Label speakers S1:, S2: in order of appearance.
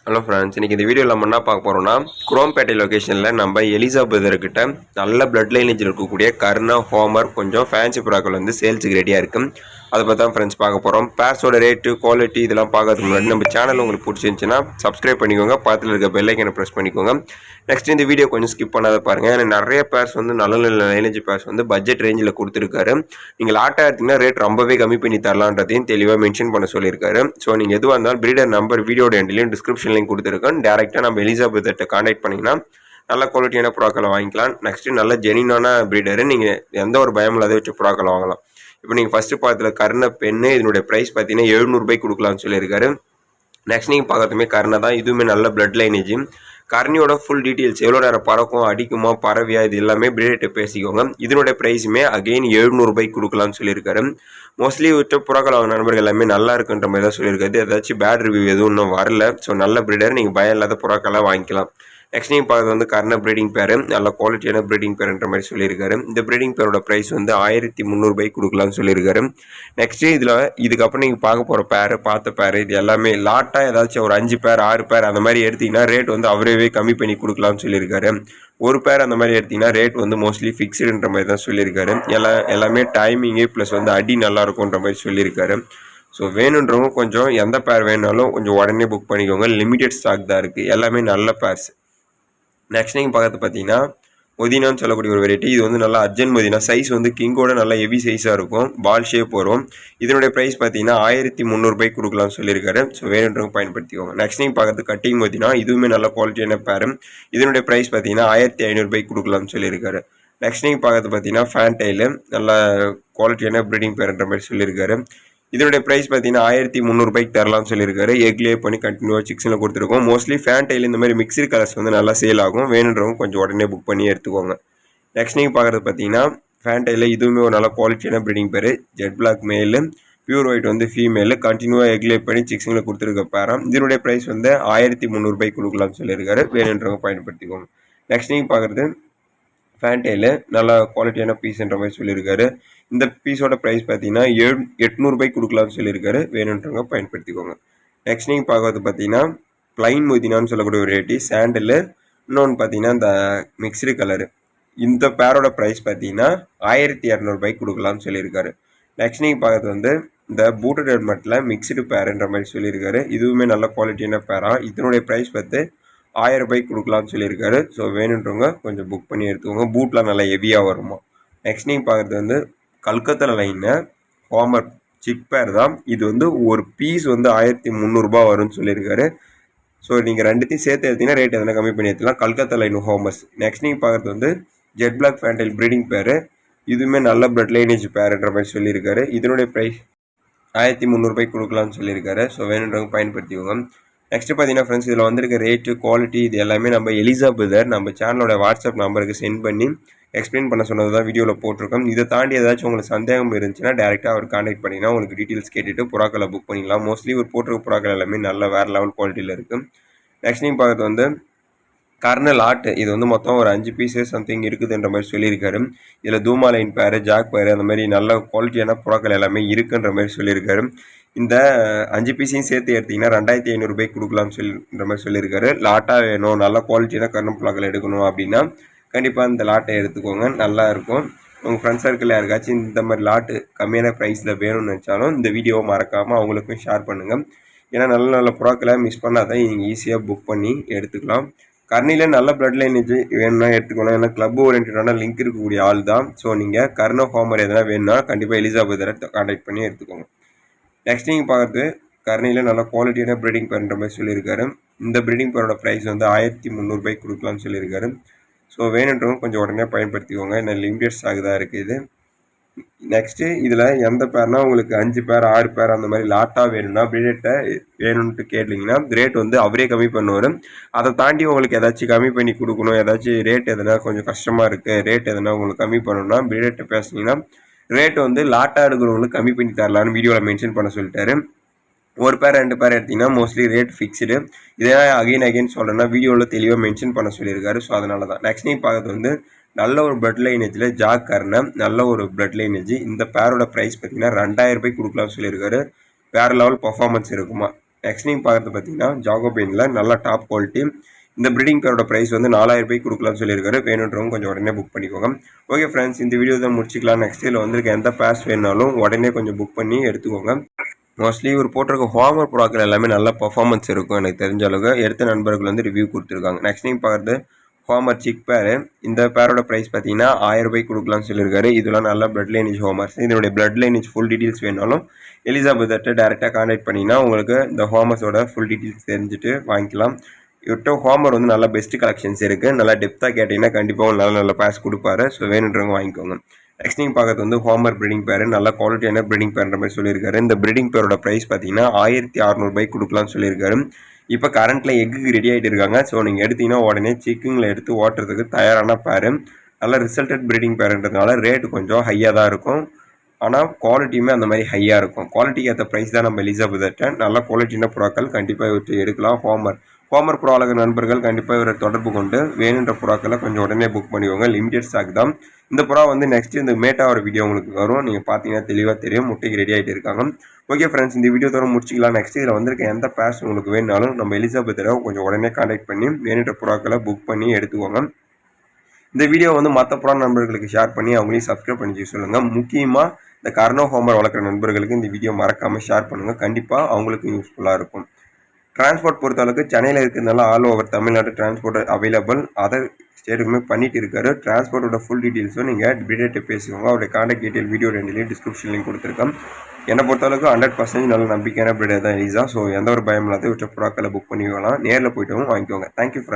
S1: Hello friends, இன்றைக்கி இந்த வீடியோவில் நம்ம என்ன பார்க்க போகிறோம்னா, குரோம்பேட்டை லொக்கேஷனில் நம்ம எலிசா பிரதர்கிட்ட நல்ல பிளட் லைனேஜ் இருக்கக்கூடிய கர்ணா, ஹோமர் கொஞ்சம் ஃபேன்சி புறாக்கள் வந்து சேல்ஸுக்கு ரெடியாக இருக்குது. அதை பற்றி தான் ஃப்ரெண்ட்ஸ் பார்க்க போகிறோம். பேர்ஸோட ரேட்டு, குவாலிட்டி இதெல்லாம் பார்க்கறதுக்கு முன்னாடி நம்ம சேனல் உங்களுக்கு பிடிச்சிருந்துச்சுன்னா சப்ஸ்கிரைப் பண்ணிக்கோங்க, பக்கத்தில் இருக்க பெல் ஐக்கனை ப்ரெஸ் பண்ணிக்கோங்க. நெக்ஸ்ட் இந்த வீடியோ கொஞ்சம் ஸ்கிப் பண்ணாத பாருங்கள். ஏன்னா நிறைய பேர்ஸ் வந்து நல்ல நல்ல லைனேஜ் பேர்ஸ் வந்து பட்ஜெட் ரேஞ்சில் கொடுத்துருக்காரு. நீங்கள் லாட்டாக எடுத்திங்கன்னா ரேட் ரொம்பவே கம்மி பண்ணி தரலான்றதையும் தெளிவாக மென்ஷன் பண்ண சொல்லியிருக்காரு. ஸோ நீங்கள் எதுவாக இருந்தாலும் பிரீடர் நம்பர் வீடியோட எண்ட்லையும் டிஸ்கிரிப்ஷன் லிங்க் கொடுத்துருக்கோம். டேரெக்டாக நம்ம எலிசா பிரதர்கிட்ட கான்டாக்ட் பண்ணிங்கன்னா நல்ல குவாலிட்டியான புறாக்களை வாங்கிக்கலாம். நெக்ஸ்ட்டு நல்ல ஜெனினான பிரீடரு, நீங்கள் எந்த ஒரு பயம் இல்லாத வச்சு புறாக்களை வாங்கலாம். இப்போ நீங்கள் ஃபஸ்ட்டு பார்த்துல கர்ண பெண்ணு, இதனுடைய ப்ரைஸ் பார்த்தீங்கன்னா 700 ரூபாய்க்கு கொடுக்கலாம்னு சொல்லியிருக்காரு. நெக்ஸ்ட் நீங்கள் பார்க்கறதுமே கர்ணை தான், இதுவுமே நல்ல பிளட் லைனேஜ். கர்ணியோட ஃபுல் டீட்டெயில்ஸ், எவ்வளோ நேரம் பறக்கும், அடிக்குமா, பறவையா, இது எல்லாமே பிரீடர்கிட்ட பேசிக்கோங்க. இதனுடைய ப்ரைஸுமே அகெயின் 700 ரூபாய்க்கு கொடுக்கலாம்னு சொல்லியிருக்காரு. மோஸ்ட்லி விட்ட புறாக்கள் அவங்க நண்பர்கள் எல்லாமே நல்லா இருக்குன்ற மாதிரி தான் சொல்லியிருக்காரு. ஏதாச்சும் பேட் ரிவ்யூ எதுவும் இன்னும் வரல. ஸோ நல்ல பிரீடர், நீங்கள் பயம் இல்லாத புறாக்கெல்லாம் வாங்கிக்கலாம். நெக்ஸ்ட் நீங்கள் பார்க்குறது வந்து கர்ண ப்ரீடிங் பேர், நல்ல குவாலிட்டியான ப்ரீடிங் பேர்ன்ற மாதிரி சொல்லியிருக்காரு. இந்த ப்ரீடிங் பேரோட ப்ரைஸ் வந்து 1300 ரூபாய்க்கு கொடுக்கலாம்னு சொல்லியிருக்காரு. நெக்ஸ்ட்டு இதுக்கப்புறம் நீங்கள் பார்க்க போகிற பேர், பார்த்த பேர், இது எல்லாமே லாட்டாக ஏதாச்சும் ஒரு 5 பேர் 6 பேர் அந்த மாதிரி எடுத்திங்கன்னா ரேட் வந்து அவரே கம்மி பண்ணி கொடுக்கலாம்னு சொல்லியிருக்காரு. ஒரு பேர் அந்த மாதிரி எடுத்திங்கன்னா ரேட் வந்து மோஸ்ட்லி ஃபிக்ஸ்டுன்ற மாதிரி தான் சொல்லியிருக்காரு. எல்லாமே டைமிங்கு ப்ளஸ் வந்து அடி நல்லா இருக்கும்ன்ற மாதிரி சொல்லியிருக்காரு. ஸோ வேணுன்றவங்க கொஞ்சம் எந்த பேர் வேணாலும் கொஞ்சம் உடனே புக் பண்ணிக்கோங்க. லிமிடெட் ஸ்டாக் தான் இருக்குது, எல்லாமே நல்ல பேர்ஸ். நெக்ஸ்ட் நீங்கள் பார்க்கறது பார்த்தீங்கன்னா மொதினான்னு சொல்லக்கூடிய ஒரு வெரைட்டி. இது வந்து நல்லா அர்ஜென்ட் மொதினா, சைஸ் வந்து கிங்கோட நல்லா ஹெவி சைஸாக இருக்கும், பால் ஷேப் வரும். இதனுடைய ப்ரைஸ் பார்த்தீங்கன்னா 1300 ரூபாய்க்கு கொடுக்கலாம்னு சொல்லியிருக்காரு. ஸோ வேணுன்றவங்க பயன்படுத்திக்கோங்க. நெக்ஸ்ட் நீங்கள் பார்க்கறது கட்டிங் மொதினா, இதுவுமே நல்ல குவாலிட்டியான பேர். இதனுடைய ப்ரைஸ் பார்த்தீங்கன்னா 1500 ரூபாய்க்கு கொடுக்கலாம்னு சொல்லியிருக்காரு. நெக்ஸ்ட் நீங்கள் பார்க்கறது பார்த்தீங்கன்னா ஃபேன்டைலு, நல்ல குவாலிட்டியான ப்ரீடிங் பேர்ன்ற மாதிரி சொல்லியிருக்காரு. இதனுடைய ப்ரைஸ் பார்த்தீங்கன்னா 1300 ரூபாய்க்கு தரலாம்னு சொல்லியிருக்காரு. எக்லேயே பண்ணி கண்டினியூவாக சிக்ஸில் கொடுத்துருக்கோம். மோஸ்ட்லி ஃபேன்டைல் இந்த மாதிரி மிக்சடு கலர்ஸ் வந்து நல்லா சேல் ஆகும். வேணுன்றவங்க கொஞ்சம் உடனே புக் பண்ணி எடுத்துக்கோங்க. நெக்ஸ்ட் நீங்கள் பார்க்குறது பார்த்தீங்கன்னா ஃபேன்டைலில், இதுவுமே ஒரு நல்ல குவாலிட்டியான ப்ரீடிங் பேர். ஜெட் பிளாக் மேலு, பியூர் ஒயிட் வந்து ஃபீமேலு, கண்டினியூவாக எக்லே பண்ணி சிக்ஸில் கொடுத்துருக்க பேராம். இதனுடைய ப்ரைஸ் வந்து 1300 ரூபாய்க்கு கொடுக்கலாம்னு சொல்லியிருக்காரு. வேணுன்றவங்க பயன்படுத்திக்கோங்க. நெக்ஸ்ட் நீங்கள் பார்க்குறது ஃபேன்டைலு, நல்ல குவாலிட்டியான பீஸ்ன்ற மாதிரி சொல்லியிருக்காரு. இந்த பீஸோட ப்ரைஸ் பார்த்தீங்கன்னா 800 ரூபாய்க்கு கொடுக்கலாம்னு சொல்லியிருக்காரு. வேணுன்றவங்க பயன்படுத்திக்கோங்க. நெக்ஸ்ட் நீங்கள் பார்க்கறது பார்த்தீங்கன்னா ப்ளைன் மொதினான்னு சொல்லக்கூடிய ஒரு வெரைட்டி சாண்டலு. இன்னொன்று பார்த்தீங்கன்னா இந்த மிக்சடு கலரு. இந்த பேரோட ப்ரைஸ் பார்த்தீங்கன்னா 1200 ரூபாய்க்கு கொடுக்கலாம்னு சொல்லியிருக்காரு. நெக்ஸ்ட் நீங்கள் பார்க்கறது வந்து இந்த பூட்டட் ஹெல்மெட்டில் மிக்சடு பேருன்ற மாதிரி சொல்லியிருக்காரு. இதுவுமே நல்ல குவாலிட்டியான பேரா. இதனுடைய ப்ரைஸ் பார்த்து 1000 ரூபாய்க்கு கொடுக்கலாம்னு சொல்லியிருக்காரு. ஸோ வேணுன்றவங்க கொஞ்சம் புக் பண்ணி எடுத்துக்கோங்க. பூட்லாம் நல்லா ஹெவியாக வருமா. நெக்ஸ்ட் நீங்கள் பார்க்குறது வந்து கல்கத்தா லைன்னு ஹோமர் சிக் பேர் தான். இது வந்து ஒரு பீஸ் வந்து 1300 ரூபா வரும்னு சொல்லியிருக்காரு. ஸோ நீங்கள் ரெண்டுத்தையும் சேர்த்து எடுத்தீங்கன்னா ரேட் எதனா கம்மி பண்ணி எடுத்துலாம். Calcutta line homers. நெக்ஸ்ட் நீங்கள் பார்க்குறது வந்து ஜெட் பிளாக் ஃபேன்டைல் ப்ரீடிங் பேர். இதுவுமே நல்ல பிளட் லைனேஜ் பேருன்ற மாதிரி சொல்லியிருக்காரு. இதனுடைய ப்ரைஸ் 1300 ரூபாய்க்கு கொடுக்கலாம்னு சொல்லியிருக்காரு. ஸோ வேணுன்றவங்க பயன்படுத்திக்கோங்க. நெக்ஸ்ட்டு பார்த்தீங்கன்னா ஃப்ரெண்ட்ஸ், இதில் வந்திருக்க ரேட்டு, குவாலிட்டி இது எல்லாமே நம்ம எலிசா பிரதர் நம்ம சேனலோட வாட்ஸ்அப் நம்பருக்கு சென்ட் பண்ணி எக்ஸ்பிளைன் பண்ண சொன்னது தான் வீடியோவில் போட்டிருக்கோம். இதை தாண்டி ஏதாச்சும் உங்களுக்கு சந்தேகம் இருந்துச்சுன்னா டேரெக்டாக அவர் கான்டாக்ட் பண்ணிங்கன்னா உங்களுக்கு டீட்டெயில்ஸ் கேட்டுட்டு புறாக்களை புக் பண்ணிக்கலாம். மோஸ்ட்லி ஒரு போட்டிருக்க புறாக்கள் எல்லாமே நல்ல வேறு லெவல் குவாலிட்டியில் இருக்குது. நெக்ஸ்ட் நீங்கள் பார்க்குறது வந்து கர்னல் ஆட்டு. இது வந்து மொத்தம் ஒரு 5 பீஸஸ் சம்திங் இருக்குதுன்ற மாதிரி சொல்லியிருக்காரு. இதில் தூமா லைன் பேர், ஜாக் பேர், அந்த மாதிரி நல்ல குவாலிட்டியான புறாக்கள் எல்லாமே இருக்குன்ற மாதிரி சொல்லியிருக்காரு. இந்த 5 பீஸையும் சேர்த்து எடுத்திங்கன்னா 2500 ரூபாய்க்கு கொடுக்கலாம்னு சொல்லின்ற மாதிரி சொல்லியிருக்காரு. லாட்டாக வேணும், நல்ல குவாலிட்டியான கர்ண புறாக்கள் எடுக்கணும் அப்படின்னா கண்டிப்பாக இந்த லாட்டை எடுத்துக்கோங்க, நல்லா இருக்கும். உங்கள் ஃப்ரெண்ட்ஸ் சர்க்கிளில் யாருக்காச்சும் இந்த மாதிரி லாட்டு கம்மியான ப்ரைஸில் வேணும்னு நினச்சாலும் இந்த வீடியோவை மறக்காமல் அவங்களுக்கும் ஷேர் பண்ணுங்கள். ஏன்னா நல்ல நல்ல புறாக்களை மிஸ் பண்ணாதான் நீங்கள் ஈஸியாக புக் பண்ணி எடுத்துக்கலாம். கர்ணியில் நல்ல பிளட் லைனேஜ் வேணும்னா எடுத்துக்கணும். ஏன்னா கிளப் ஓரியன்டான லிங்க் இருக்கக்கூடிய ஆள் தான். ஸோ நீங்கள் கர்ண ஹோமர் எதனா வேணும்னா கண்டிப்பாக எலிசா பிரதரை கான்டாக்ட் பண்ணி எடுத்துக்கோங்க. நெக்ஸ்ட் நீங்கள் பார்க்குறது கர்ணியில் நல்ல குவாலிட்டியான ப்ரீடிங் பேர்ன்ற மாதிரி சொல்லியிருக்காரு. இந்த ப்ரீடிங் பேரோட ப்ரைஸ் வந்து 1300 ரூபாய்க்கு கொடுக்கலாம்னு சொல்லியிருக்காரு. ஸோ வேணுன்றவங்க கொஞ்சம் உடனே பயன்படுத்திக்கோங்க. ஏன்னா லிமிடெட் ஸ்டாக் தான் இருக்குது இது. நெக்ஸ்ட்டு இதில் எந்த பேர்னா உங்களுக்கு 5 பேர் 6 பேர் அந்த மாதிரி லாட்டாக வேணும்னா பிரீடர்கிட்ட வேணும்ன்ட்டு கேட்டிங்கன்னா ரேட் வந்து அவரே கம்மி பண்ணுவார். அதை தாண்டி உங்களுக்கு ஏதாச்சும் கம்மி பண்ணி கொடுக்கணும், ஏதாச்சும் ரேட் எதனா கொஞ்சம் கஷ்டமாக இருக்குது, ரேட் எதனா உங்களுக்கு கம்மி பண்ணணும்னா பிரீடர்கிட்ட பேசுனீங்கன்னா ரேட் வந்து லாட்டாக எடுக்கிறவங்களுக்கு கம்மி பண்ணி தரலான்னு வீடியோவில் மென்ஷன் பண்ண சொல்லிட்டாரு. ஒரு பேர் 2 பேர் எடுத்திங்கன்னா மோஸ்ட்லி ரேட் ஃபிக்ஸ்டு. இதே அகைன் சொல்கிறேன்னா வீடியோவில் தெளிவாக மென்ஷன் பண்ண சொல்லியிருக்காரு. ஸோ அதனால தான். நெக்ஸ்ட் நீங்கள் பார்க்குறது வந்து நல்ல ஒரு பிளட் லைனேஜில் ஜாக் கர்ணம், நல்ல ஒரு பிளட் லைனேஜ். இந்த பேரோட ப்ரைஸ் பார்த்தீங்கன்னா 2000 ரூபாய்க்கு கொடுக்கலாம்னு சொல்லியிருக்காரு. வேறு லெவல் பர்ஃபார்மன்ஸ் இருக்குமா. நெக்ஸ்ட் நீங்கள் பார்க்குறது பார்த்தீங்கன்னா ஜாகோபெயினில் நல்ல டாப் குவாலிட்டி. இந்த ப்ரீடிங் பேரோட ப்ரைஸ் வந்து 4000 ரூபாய்க்கு கொடுக்கலாம்னு சொல்லியிருக்காரு. வேணுன்றவங்க கொஞ்சம் உடனே புக் பண்ணிக்கோங்க. ஓகே ஃப்ரெண்ட்ஸ், இந்த வீடியோ தான் முடிச்சிக்கலாம். நெக்ஸ்ட் இதில் வந்திருக்க எந்த பேர்ஸ் வேணுனாலும் உடனே கொஞ்சம் புக் பண்ணி எடுத்துக்கோங்க. மோஸ்ட்லி இவர் போட்டிருக்க ஹோமர் ப்ராக்கள் எல்லாமே நல்ல பர்ஃபார்மன்ஸ் இருக்கும். எனக்கு தெரிஞ்ச அளவுக்கு எடுத்த நண்பர்கள் வந்து ரிவ்யூ கொடுத்துருக்காங்க. நெக்ஸ்ட் நீங்கள் பார்க்குறது ஹோமர் சிக் பேர். இந்த பேரோட ப்ரைஸ் பார்த்தீங்கன்னா 1000 ரூபாய்க்கு கொடுக்கலாம்னு சொல்லியிருக்காரு. இதெல்லாம் நல்ல பிளட் லைனேஜ் ஹோமர்ஸ். இதனுடைய பிளட் லைனேஜ் ஃபுல் டீட்டெயில்ஸ் வேணாலும் எலிசாபெத்தை டேரெக்டாக கான்டாக்ட் பண்ணிங்கன்னா உங்களுக்கு இந்த ஹோமர்ஸோட ஃபுல் டீட்டெயில்ஸ் தெரிஞ்சுட்டு வாங்கிக்கலாம். இவர்கிட்ட ஹோமர் வந்து நல்ல பெஸ்ட் கலெக்ஷன்ஸ் இருக்குது. நல்லா டெப்த்தாக கேட்டிங்கன்னா கண்டிப்பாக நல்ல பேஸ் கொடுப்பாரு. ஸோ வேணுன்றவங்க வாங்கிக்கோங்க. நெக்ஸ்ட் நீங்கள் பார்க்கறது வந்து ஹோமர் ப்ரீடிங் பேர். நல்ல குவாலிட்டியான ப்ரீடிங் பேர்ன்ற மாதிரி சொல்லியிருக்காரு. இந்த ப்ரீடிங் பேரோட ப்ரைஸ் பார்த்தீங்கன்னா 1600 ரூபாய்க்கு கொடுக்கலாம்னு சொல்லியிருக்காரு. இப்போ கரண்ட்டில் எக்குக்கு ரெடி ஆகிட்டு இருக்காங்க. ஸோ நீங்கள் எடுத்தீங்கன்னா உடனே சிக்கிங்கில் எடுத்து ஓட்டுறதுக்கு தயாரான பேர். நல்ல ரிசல்டட் ப்ரீடிங் பேருன்றதுனால ரேட்டு கொஞ்சம் ஹையாக தான் இருக்கும். ஆனால் குவாலிட்டியுமே அந்த மாதிரி ஹையாக இருக்கும். குவாலிட்டிக்கு ஏற்ற ப்ரைஸ் தான் நம்ம எலிசாபெத்தை. நல்ல குவாலிட்டியான புறாக்கள் கண்டிப்பாக இவற்றை எடுக்கலாம். ஹோமர் ப்ரோ அழகு நண்பர்கள் கண்டிப்பாக இவரை தொடர்பு கொண்டு வேணுன்ற புறாக்களை கொஞ்சம் உடனே புக் பண்ணிக்கோங்க. லிமிடெட் ஸ்டாக் தான். இந்த புறா வந்து நெக்ஸ்ட் இந்த மேட்டாவோட வீடியோ உங்களுக்கு வரும். நீங்கள் பார்த்தீங்கன்னா தெளிவாக தெரியும். முட்டைக்கு ரெடி ஆகிட்டு இருக்காங்க. ஓகே ஃப்ரெண்ட்ஸ், இந்த வீடியோ தவிர முடிச்சிக்கலாம். நெக்ஸ்ட் இதில் வந்திருக்க எந்த பேர்ஸ் உங்களுக்கு வேணுனாலும் நம்ம எலிசாபெத்தை கொஞ்சம் உடனே கான்டாக்ட் பண்ணி வேணுன்ற புறாக்களை புக் பண்ணி எடுத்துக்கோங்க. இந்த வீடியோ வந்து மற்ற புறா நண்பர்களுக்கு ஷேர் பண்ணி அவங்களையும் சப்ஸ்கிரைப் பண்ணி சொல்லுங்கள். முக்கியமாக இந்த கர்னோ ஹோமர் வளர்க்குற நண்பர்களுக்கு இந்த வீடியோ மறக்காமல் ஷேர் பண்ணுங்கள். கண்டிப்பாக அவங்களுக்கு யூஸ்ஃபுல்லாக இருக்கும். டிரான்ஸ்போர்ட் பொறுத்தளவுக்கு சென்னையில் இருக்கிறதுனால all over Tamil Nadu transport available. Other ஸ்டேட்டுக்குமே பண்ணிட்டு இருக்காரு. டிரான்ஸ்போர்ட்டோட ஃபுல் டீட்டெயில்ஸும் நீங்கள் டீட்டெயில்ட்டு பேசுவாங்க. அவருடைய கான்டாக்ட் டீட்டெயில் வீடியோ ரெண்டுலேயும் டிஸ்கிரிப்ஷன்லையும் கொடுத்துருக்கேன். என்னை பொறுத்தளவுக்கு 100% நல்ல நம்பிக்கையான பிரீடர் தான் எலிசா. ஸோ எந்த ஒரு பயம் இல்லாத புறாக்களை புக் பண்ணிக்கலாம். நேரில் போய்ட்டு வாங்கிக்கோங்க. Thank you friends.